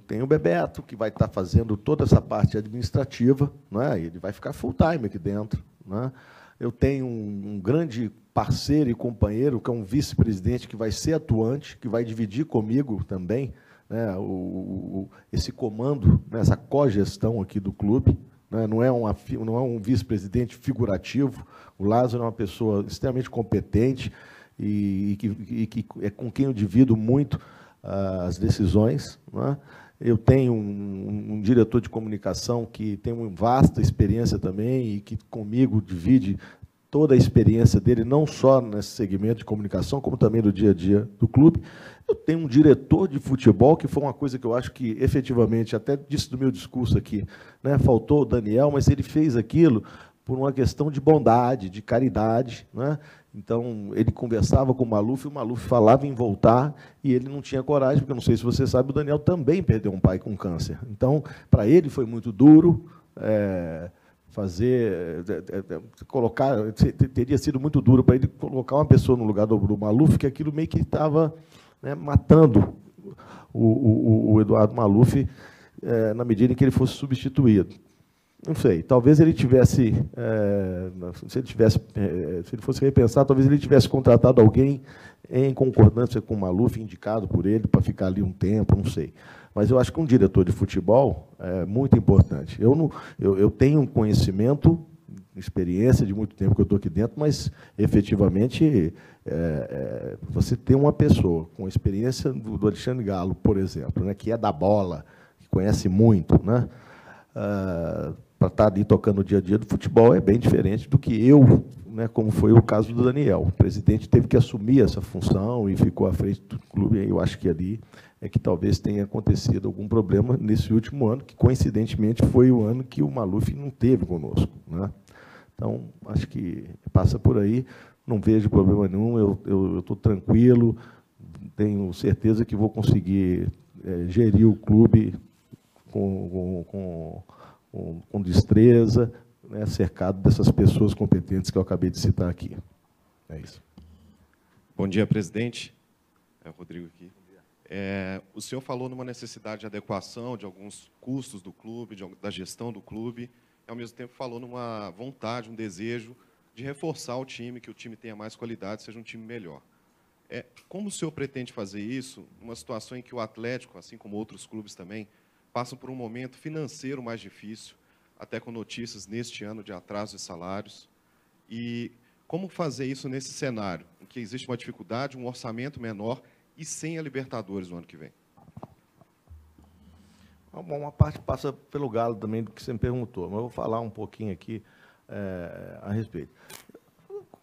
tem o Bebeto, que vai estar fazendo toda essa parte administrativa, né? Ele vai ficar full-time aqui dentro. Né? Eu tenho um grande parceiro e companheiro, que é um vice-presidente, que vai ser atuante, que vai dividir comigo também, né, esse comando, né, essa cogestão aqui do clube. Né? Não é um vice-presidente figurativo. O Lázaro é uma pessoa extremamente competente e que é com quem eu divido muito as decisões. Né? Eu tenho um diretor de comunicação que tem uma vasta experiência também e que comigo divide toda a experiência dele, não só nesse segmento de comunicação, como também do dia a dia do clube. Eu tenho um diretor de futebol, que foi uma coisa que eu acho que, efetivamente, até disse do meu discurso aqui, né, faltou o Daniel, mas ele fez aquilo por uma questão de bondade, de caridade. Né? Então, ele conversava com o Maluf falava em voltar, e ele não tinha coragem, porque, não sei se você sabe, o Daniel também perdeu um pai com câncer. Então, para ele foi muito duro, teria sido muito duro para ele colocar uma pessoa no lugar do Maluf, que aquilo meio que estava, né, matando o Eduardo Maluf, na medida em que ele fosse substituído. Não sei, talvez ele tivesse, se ele fosse repensar, talvez ele tivesse contratado alguém em concordância com o Maluf, indicado por ele, para ficar ali um tempo, não sei. Mas eu acho que um diretor de futebol é muito importante. Eu tenho um conhecimento, experiência de muito tempo que eu estou aqui dentro, mas, efetivamente, você ter uma pessoa com a experiência do Alexandre Galo, por exemplo, né, que é da bola, que conhece muito, né, para estar ali tocando o dia a dia do futebol, é bem diferente do que eu, né, como foi o caso do Daniel. O presidente teve que assumir essa função e ficou à frente do clube. Eu acho que ali é que talvez tenha acontecido algum problema nesse último ano, que, coincidentemente, foi o ano que o Maluf não teve conosco. Né? Então, acho que passa por aí, não vejo problema nenhum, eu estou tranquilo, tenho certeza que vou conseguir gerir o clube com destreza, né, cercado dessas pessoas competentes que eu acabei de citar aqui. É isso. Bom dia, presidente. É o Rodrigo aqui. O senhor falou numa necessidade de adequação de alguns custos do clube, da gestão do clube, e, ao mesmo tempo, falou numa vontade, um desejo de reforçar o time, que o time tenha mais qualidade, seja um time melhor. Como o senhor pretende fazer isso numa situação em que o Atlético, assim como outros clubes também, passam por um momento financeiro mais difícil, até com notícias neste ano de atraso de salários? E como fazer isso nesse cenário, em que existe uma dificuldade, um orçamento menor e sem a Libertadores no ano que vem? Bom, uma parte passa pelo Galo também do que você me perguntou, mas eu vou falar um pouquinho aqui a respeito.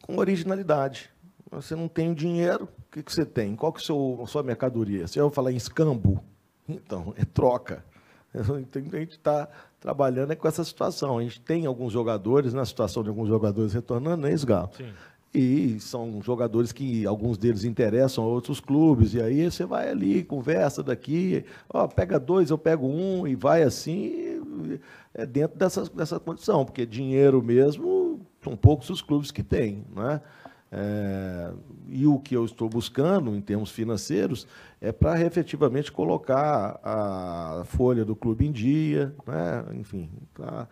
Com originalidade. Você não tem dinheiro, o que você tem? Qual que é a sua mercadoria? Se eu falar em escambo, então, é troca. Então, a gente está trabalhando com essa situação. A gente tem alguns jogadores, na situação de alguns jogadores retornando, não é isso, Galo? Sim. E são jogadores que alguns deles interessam a outros clubes, e aí você vai ali, conversa daqui, pega dois, eu pego um, e vai assim, dentro dessa condição, porque dinheiro mesmo, são poucos os clubes que têm, né? E o que eu estou buscando, em termos financeiros, é para efetivamente colocar a folha do clube em dia, né? Enfim, para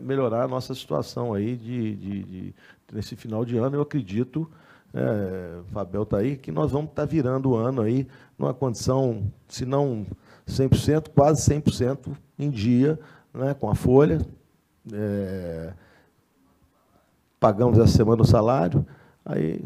melhorar a nossa situação aí nesse final de ano. Eu acredito, Fabel está aí, que nós vamos estar virando o ano aí numa condição, se não 100%, quase 100% em dia, né? Com a folha. Pagamos essa semana o salário. Aí,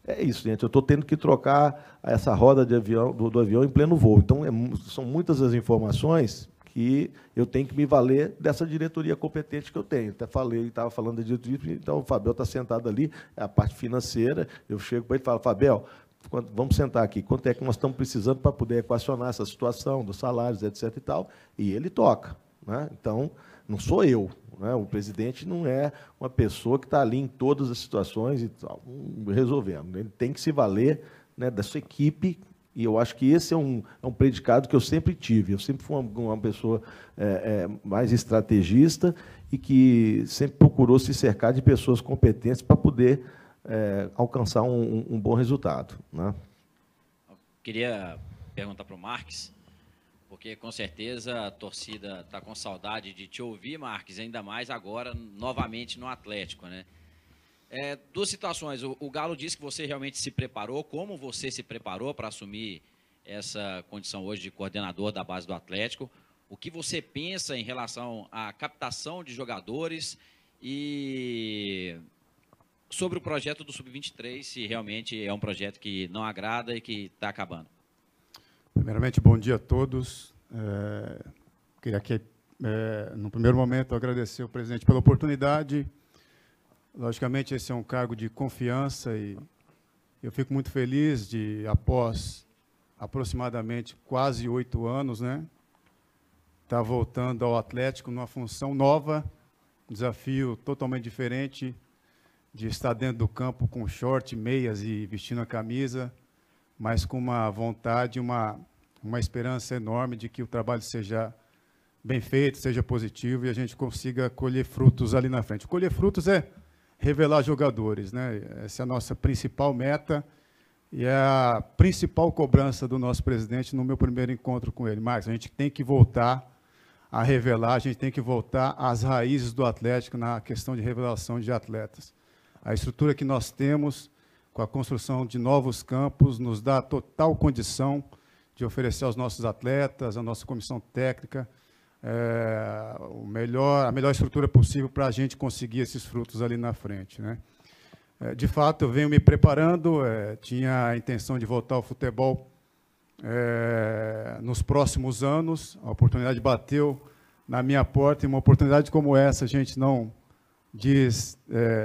é isso, gente. Eu estou tendo que trocar essa roda de avião, do avião em pleno voo. Então, são muitas as informações que eu tenho que me valer dessa diretoria competente que eu tenho. Até estava falando da diretoria, então o Fabel está sentado ali, é a parte financeira. Eu chego para ele e falo, Fabel, vamos sentar aqui, quanto é que nós estamos precisando para poder equacionar essa situação dos salários, etc. e tal, e ele toca, né? Então, não sou eu, né? O presidente não é uma pessoa que está ali em todas as situações e tal, resolvendo. Ele tem que se valer, né, da sua equipe, e eu acho que esse é um predicado que eu sempre tive. Eu sempre fui uma pessoa mais estrategista e que sempre procurou se cercar de pessoas competentes para poder alcançar um bom resultado, né? Queria perguntar para o Marques, porque com certeza a torcida está com saudade de te ouvir, Marques, ainda mais agora, novamente no Atlético, né? Duas situações. O Galo disse que você realmente se preparou. Como você se preparou para assumir essa condição hoje de coordenador da base do Atlético? O que você pensa em relação à captação de jogadores e sobre o projeto do Sub-23, se realmente é um projeto que não agrada e que está acabando? Primeiramente, bom dia a todos. Queria aqui, no primeiro momento, agradecer ao presidente pela oportunidade. Logicamente, esse é um cargo de confiança e eu fico muito feliz de, após aproximadamente quase 8 anos, né, estar voltando ao Atlético numa função nova, um desafio totalmente diferente, de estar dentro do campo com short, meias e vestindo a camisa, mas com uma vontade, uma esperança enorme de que o trabalho seja bem feito, seja positivo e a gente consiga colher frutos ali na frente. Colher frutos é revelar jogadores, né? Essa é a nossa principal meta e é a principal cobrança do nosso presidente no meu primeiro encontro com ele. Marcos, a gente tem que voltar a revelar, a gente tem que voltar às raízes do Atlético na questão de revelação de atletas. A estrutura que nós temos, com a construção de novos campos, nos dá total condição de oferecer aos nossos atletas, à nossa comissão técnica, a melhor estrutura possível para a gente conseguir esses frutos ali na frente, né? De fato, eu venho me preparando, tinha a intenção de voltar ao futebol nos próximos anos, a oportunidade bateu na minha porta, e uma oportunidade como essa a gente não diz,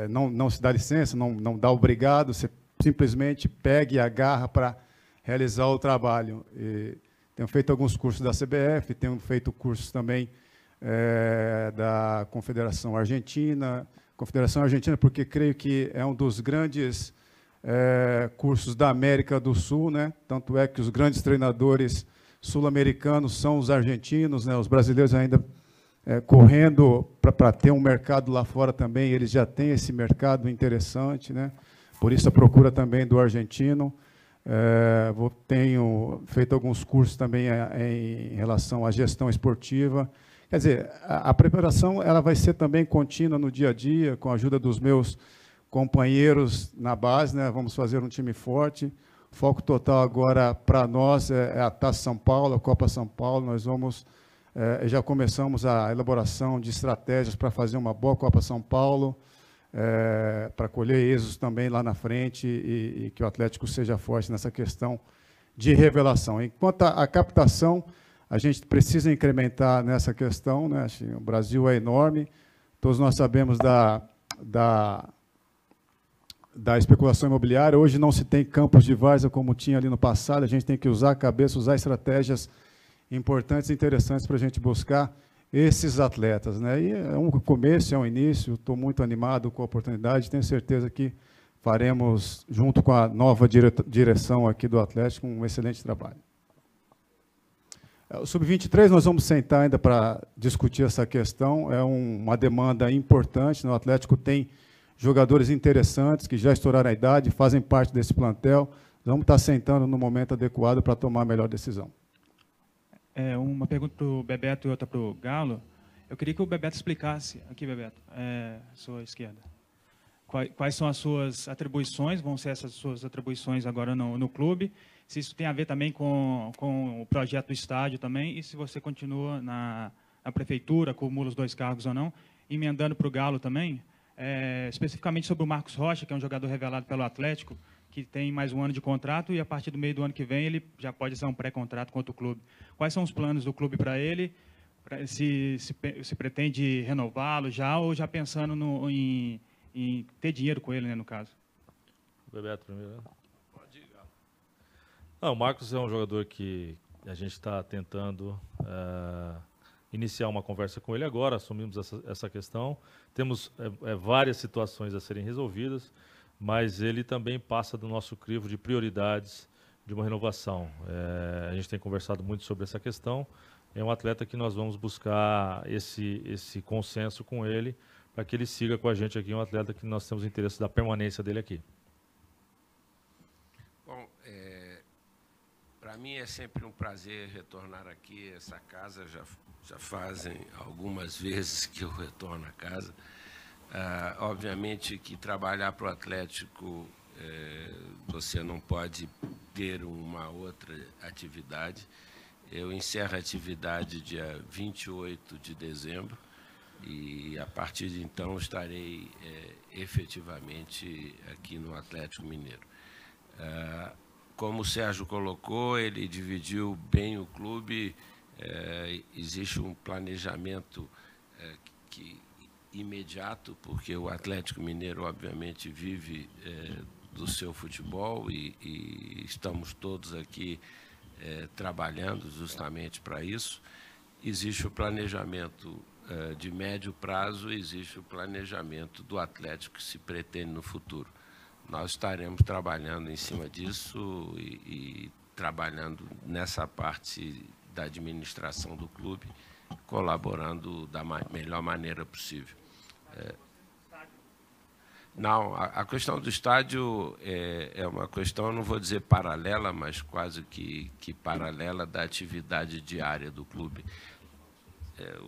não se dá licença, não dá obrigado, você simplesmente pega e agarra para realizar o trabalho. Tenho feito alguns cursos da CBF, tenho feito cursos também da Confederação Argentina, porque creio que é um dos grandes cursos da América do Sul, né? Tanto é que os grandes treinadores sul-americanos são os argentinos, né? Os brasileiros ainda correndo para ter um mercado lá fora também, eles já têm esse mercado interessante, né? Por isso a procura também do argentino. Tenho feito alguns cursos também em relação à gestão esportiva. Quer dizer, a preparação ela vai ser também contínua no dia a dia, com a ajuda dos meus companheiros na base, né? Vamos fazer um time forte. O foco total agora para nós é a Taça São Paulo, a Copa São Paulo. Nós vamos, já começamos a elaboração de estratégias para fazer uma boa Copa São Paulo, para colher êxitos também lá na frente e que o Atlético seja forte nessa questão de revelação. Enquanto a captação, a gente precisa incrementar nessa questão, né? O Brasil é enorme, todos nós sabemos da especulação imobiliária. Hoje não se tem campos de várzea como tinha ali no passado, a gente tem que usar a cabeça, usar estratégias importantes e interessantes para a gente buscar esses atletas, né? E é um começo, é um início, estou muito animado com a oportunidade, tenho certeza que faremos, junto com a nova direção aqui do Atlético, um excelente trabalho. O Sub-23, nós vamos sentar ainda para discutir essa questão, é uma demanda importante, né? O Atlético tem jogadores interessantes que já estouraram a idade, fazem parte desse plantel, vamos estar sentando no momento adequado para tomar a melhor decisão. Uma pergunta para o Bebeto e outra para o Galo. Eu queria que o Bebeto explicasse, aqui, Bebeto, à sua esquerda, quais são as suas atribuições, vão ser essas suas atribuições agora no clube, se isso tem a ver também com o projeto do estádio também, e se você continua na prefeitura, acumula os 2 cargos ou não. Emendando para o Galo também, especificamente sobre o Marcos Rocha, que é um jogador revelado pelo Atlético, que tem mais um ano de contrato e a partir do meio do ano que vem ele já pode ser um pré-contrato com outro clube. Quais são os planos do clube para ele? Se pretende renová-lo já ou já pensando em ter dinheiro com ele, né, no caso? Bebeto primeiro. O Marcos é um jogador que a gente está tentando iniciar uma conversa com ele agora, assumimos essa questão. Temos várias situações a serem resolvidas, mas ele também passa do nosso crivo de prioridades de uma renovação. A gente tem conversado muito sobre essa questão. É um atleta que nós vamos buscar esse consenso com ele, para que ele siga com a gente aqui, um atleta que nós temos interesse da permanência dele aqui. Bom, para mim é sempre um prazer retornar aqui. Essa casa já fazem algumas vezes que eu retorno à casa. Obviamente que trabalhar para o Atlético, você não pode ter uma outra atividade. Eu encerro a atividade dia 28 de dezembro e, a partir de então, estarei efetivamente aqui no Atlético Mineiro. Como o Sérgio colocou, ele dividiu bem o clube, existe um planejamento imediato, porque o Atlético Mineiro, obviamente, vive do seu futebol e estamos todos aqui trabalhando justamente para isso. Existe o planejamento de médio prazo, existe o planejamento do Atlético que se pretende no futuro. Nós estaremos trabalhando em cima disso e trabalhando nessa parte da administração do clube, colaborando da melhor maneira possível. Não, a questão do estádio é uma questão, não vou dizer paralela, mas quase que paralela da atividade diária do clube.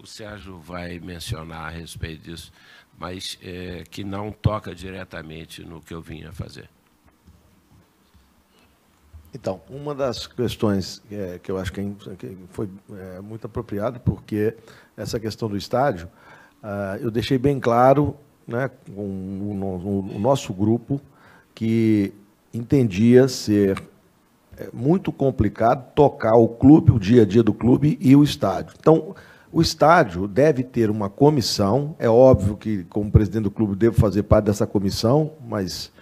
O Sérgio vai mencionar a respeito disso, mas que não toca diretamente no que eu vinha fazer. Então, uma das questões que eu acho que foi muito apropriada, porque essa questão do estádio, eu deixei bem claro, né, com o nosso grupo, que entendia ser muito complicado tocar o clube, o dia a dia do clube e o estádio. Então, o estádio deve ter uma comissão, é óbvio que, como presidente do clube, devo fazer parte dessa comissão, mas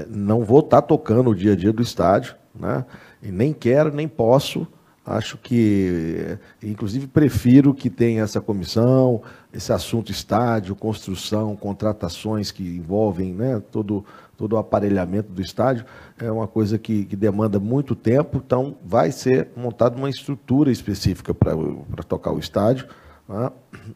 não vou estar tocando o dia a dia do estádio, né, e nem quero, nem posso. Acho que, inclusive, prefiro que tenha essa comissão, esse assunto estádio, construção, contratações que envolvem, né, todo o aparelhamento do estádio. É uma coisa que demanda muito tempo, então vai ser montada uma estrutura específica para tocar o estádio, né,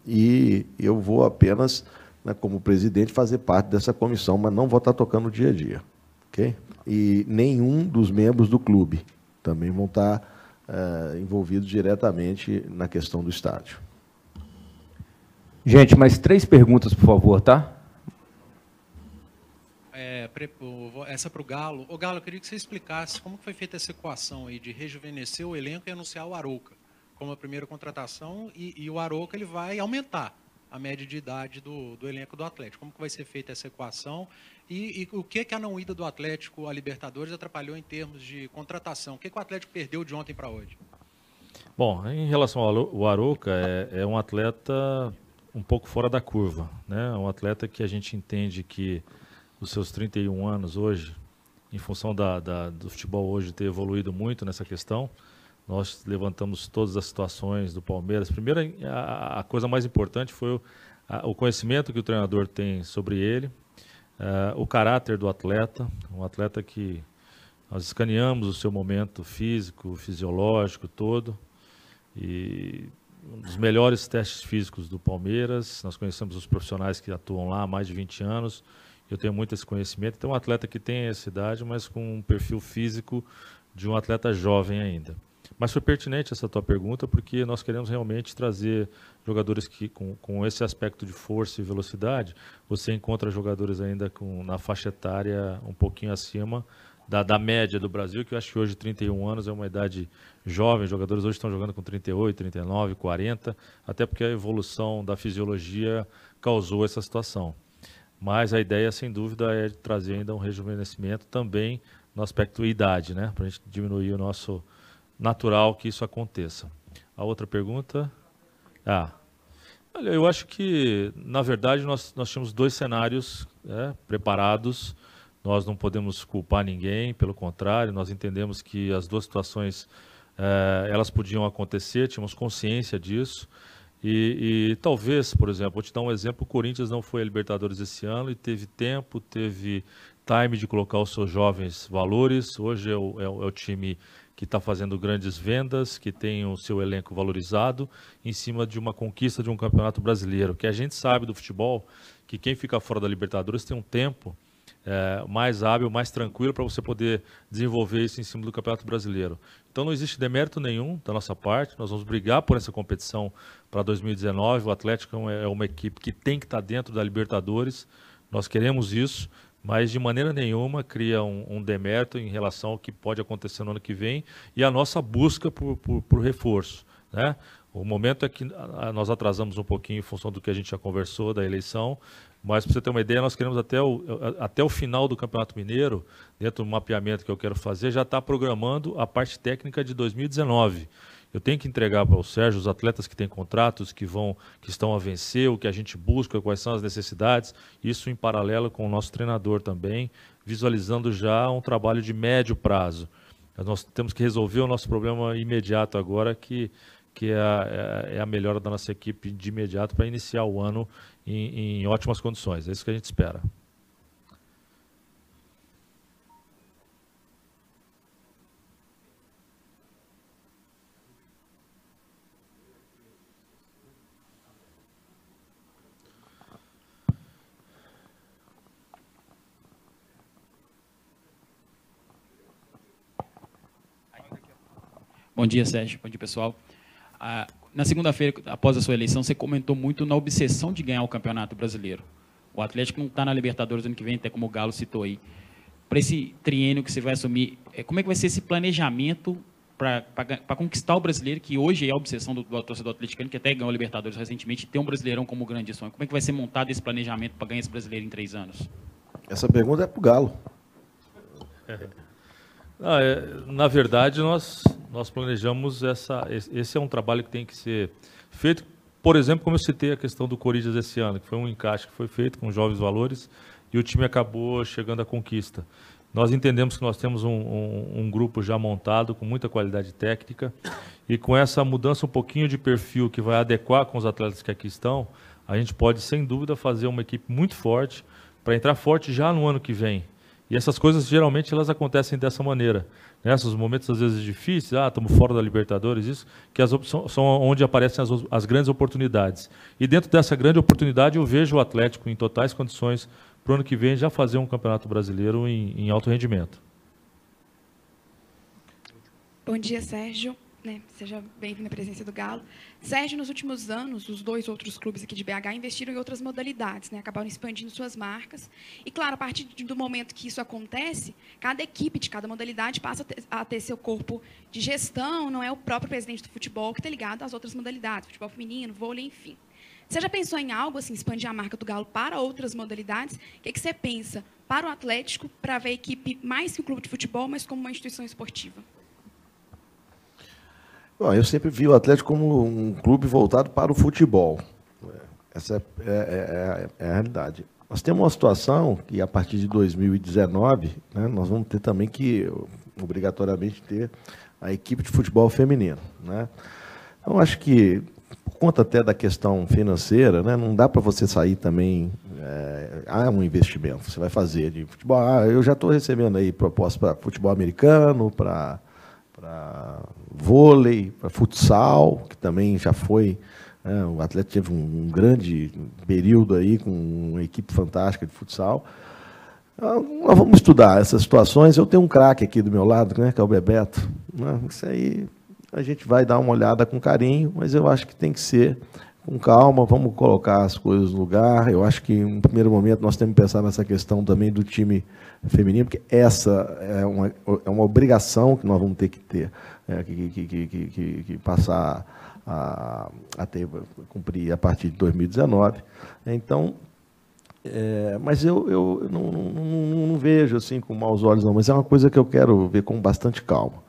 e eu vou apenas, né, como presidente, fazer parte dessa comissão, mas não vou estar tocando o dia a dia. Okay? E nenhum dos membros do clube também vão estar envolvidos diretamente na questão do estádio. Gente, mais 3 perguntas, por favor, tá? Essa para o Galo. Ô, Galo, eu queria que você explicasse como foi feita essa equação aí de rejuvenescer o elenco e anunciar o Arouca como a primeira contratação, e o Arouca ele vai aumentar a média de idade do elenco do Atlético. Como que vai ser feita essa equação? E o que a não ida do Atlético à Libertadores atrapalhou em termos de contratação? O que o Atlético perdeu de ontem para hoje? Bom, em relação ao Arouca, é um atleta um pouco fora da curva, né? Um atleta que a gente entende que os seus 31 anos hoje, em função do futebol hoje ter evoluído muito nessa questão, nós levantamos todas as situações do Palmeiras. Primeiro, a coisa mais importante foi o conhecimento que o treinador tem sobre ele, o caráter do atleta, um atleta que nós escaneamos o seu momento físico, fisiológico todo, e um dos melhores testes físicos do Palmeiras. Nós conhecemos os profissionais que atuam lá há mais de 20 anos, eu tenho muito esse conhecimento. Então, um atleta que tem essa idade, mas com um perfil físico de um atleta jovem ainda. Mas foi pertinente essa tua pergunta, porque nós queremos realmente trazer jogadores que, com esse aspecto de força e velocidade, você encontra jogadores ainda na faixa etária um pouquinho acima da média do Brasil, que eu acho que hoje 31 anos é uma idade jovem. Os jogadores hoje estão jogando com 38, 39, 40, até porque a evolução da fisiologia causou essa situação. Mas a ideia, sem dúvida, é de trazer ainda um rejuvenescimento também no aspecto idade, né, para a gente diminuir o nosso natural que isso aconteça. A outra pergunta? Olha, eu acho que, na verdade, nós tínhamos 2 cenários preparados nós não podemos culpar ninguém, pelo contrário, nós entendemos que as duas situações elas podiam acontecer, tínhamos consciência disso. E talvez, por exemplo, vou te dar um exemplo, o Corinthians não foi a Libertadores esse ano e teve tempo, teve time de colocar os seus jovens valores. Hoje é o time que está fazendo grandes vendas, que tem o seu elenco valorizado em cima de uma conquista de um campeonato brasileiro, que a gente sabe do futebol que quem fica fora da Libertadores tem um tempo mais hábil, mais tranquilo para você poder desenvolver isso em cima do Campeonato Brasileiro. Então não existe demérito nenhum da nossa parte, nós vamos brigar por essa competição para 2019, o Atlético é uma equipe que tem que estar dentro da Libertadores, nós queremos isso, mas de maneira nenhuma cria um demérito em relação ao que pode acontecer no ano que vem e a nossa busca por reforço, né? O momento é que nós atrasamos um pouquinho em função do que a gente já conversou da eleição, mas para você ter uma ideia, nós queremos até o final do Campeonato Mineiro, dentro do mapeamento que eu quero fazer, já está programando a parte técnica de 2019. Eu tenho que entregar para o Sérgio os atletas que têm contratos, que estão a vencer, o que a gente busca, quais são as necessidades, isso em paralelo com o nosso treinador também, visualizando já um trabalho de médio prazo. Nós temos que resolver o nosso problema imediato agora, que é a melhora da nossa equipe de imediato para iniciar o ano em ótimas condições. É isso que a gente espera. Bom dia, Sérgio. Bom dia, pessoal. Na segunda-feira, após a sua eleição, você comentou muito na obsessão de ganhar o Campeonato Brasileiro. O Atlético não está na Libertadores ano que vem, até como o Galo citou aí. Para esse triênio que você vai assumir, como é que vai ser esse planejamento para conquistar o brasileiro, que hoje é a obsessão do torcedor atleticano, que até ganhou a Libertadores recentemente, e ter um Brasileirão como grande sonho? Como é que vai ser montado esse planejamento para ganhar esse brasileiro em 3 anos? Essa pergunta é para o Galo. Na verdade, nós planejamos esse é um trabalho que tem que ser feito, por exemplo, como eu citei a questão do Corinthians esse ano, que foi um encaixe que foi feito com jovens valores e o time acabou chegando à conquista. Nós entendemos que nós temos um grupo já montado com muita qualidade técnica e com essa mudança um pouquinho de perfil que vai adequar com os atletas que aqui estão, a gente pode, sem dúvida, fazer uma equipe muito forte para entrar forte já no ano que vem. E essas coisas, geralmente, elas acontecem dessa maneira. Nesses momentos, às vezes, difíceis, estamos fora da Libertadores, isso, que são onde aparecem as grandes oportunidades. E dentro dessa grande oportunidade, eu vejo o Atlético em totais condições, para o ano que vem, já fazer um Campeonato Brasileiro em alto rendimento. Bom dia, Sérgio. Seja bem-vindo à presença do Galo. Sérgio, nos últimos anos, os 2 outros clubes aqui de BH investiram em outras modalidades, acabaram expandindo suas marcas. E, claro, a partir do momento que isso acontece, cada equipe de cada modalidade passa a ter seu corpo de gestão, não é o próprio presidente do futebol que está ligado às outras modalidades, futebol feminino, vôlei, enfim. Você já pensou em algo assim, expandir a marca do Galo para outras modalidades? O que você pensa para o Atlético, para ver a equipe mais que um clube de futebol, mas como uma instituição esportiva? Bom, eu sempre vi o Atlético como um clube voltado para o futebol. Essa é a realidade. Nós temos uma situação que, a partir de 2019, nós vamos ter também que, obrigatoriamente, ter a equipe de futebol feminino. Então, acho que, por conta até da questão financeira, não dá para você sair também... há um investimento que você vai fazer de futebol. Eu já estou recebendo aí propostas para futebol americano, para vôlei, para futsal, que também já foi... o Atlético teve um grande período aí com uma equipe fantástica de futsal. Nós vamos estudar essas situações. Eu tenho um craque aqui do meu lado, que é o Bebeto. Isso aí a gente vai dar uma olhada com carinho, mas eu acho que tem que ser com calma, vamos colocar as coisas no lugar. Eu acho que, em primeiro momento, nós temos que pensar nessa questão também do time feminino, porque essa é uma obrigação que nós vamos ter que ter, que passar a cumprir a partir de 2019. Então, mas eu não vejo assim com maus olhos, não, mas é uma coisa que eu quero ver com bastante calma.